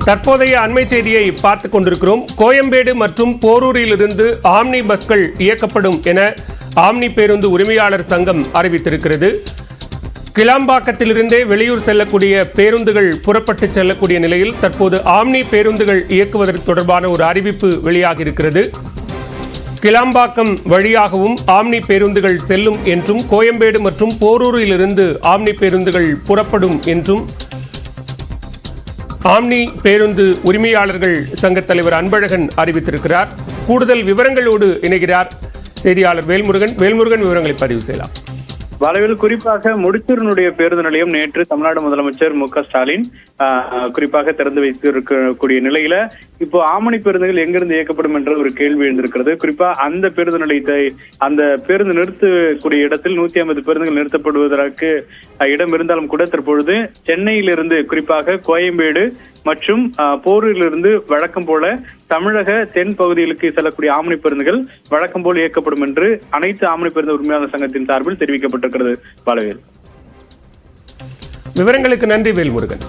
தற்போதைய அண்மை செய்தியை பார்த்துக் கொண்டிருக்கிறோம். கோயம்பேடு மற்றும் போரூரிலிருந்து ஆம்னி பஸ்கள் இயக்கப்படும் என ஆம்னி பேருந்து உரிமையாளர் சங்கம் அறிவித்திருக்கிறது. கிளாம்பாக்கத்திலிருந்தே வெளியூர் செல்லக்கூடிய பேருந்துகள் புறப்பட்டு செல்லக்கூடிய நிலையில் தற்போது ஆம்னி பேருந்துகள் இயக்குவதற்கு தொடர்பான ஒரு அறிவிப்பு வெளியாகியிருக்கிறது. கிளாம்பாக்கம் வழியாகவும் ஆம்னி பேருந்துகள் செல்லும் என்றும், கோயம்பேடு மற்றும் போரூரிலிருந்து ஆம்னி பேருந்துகள் புறப்படும் என்றும் ஆம்னி பேருந்து உரிமையாளர்கள் சங்க தலைவர் அன்பழகன் அறிவித்திருக்கிறார். கூடுதல் விவரங்களோடு இணைகிறார் செய்தியாளர் வேல்முருகன். விவரங்களை பதிவு செய்யலாம். வளவில் குறிப்பாக முடிச்சூரினுடைய பேருந்து நிலையம் நேற்று தமிழ்நாடு முதலமைச்சர் மு க ஸ்டாலின் குறிப்பாக திறந்து வைத்திருக்கக்கூடிய நிலையில இப்போ ஆமணி பேருந்துகள் எங்கிருந்து இயக்கப்படும் என்ற ஒரு கேள்வி எழுந்திருக்கிறது. குறிப்பா அந்த பேருந்து நிலையத்தை, அந்த பேருந்து நிறுத்தக்கூடிய இடத்தில் 150 பேருந்துகள் நிறுத்தப்படுவதற்கு இடம் இருந்தாலும் கூட தற்பொழுது சென்னையிலிருந்து குறிப்பாக கோயம்பேடு மற்றும் போரூரிலிருந்து வழக்கம் போல தமிழக தென் பகுதிகளுக்கு செல்லக்கூடிய ஆம்னி பேருந்துகள் வழக்கம் போல் இயக்கப்படும் என்று அனைத்து ஆம்னி பேருந்து உரிமையாளர் சங்கத்தின் சார்பில் தெரிவிக்கப்பட்டிருக்கிறது. பாலவேல், விவரங்களுக்கு நன்றி வேல்முருகன்.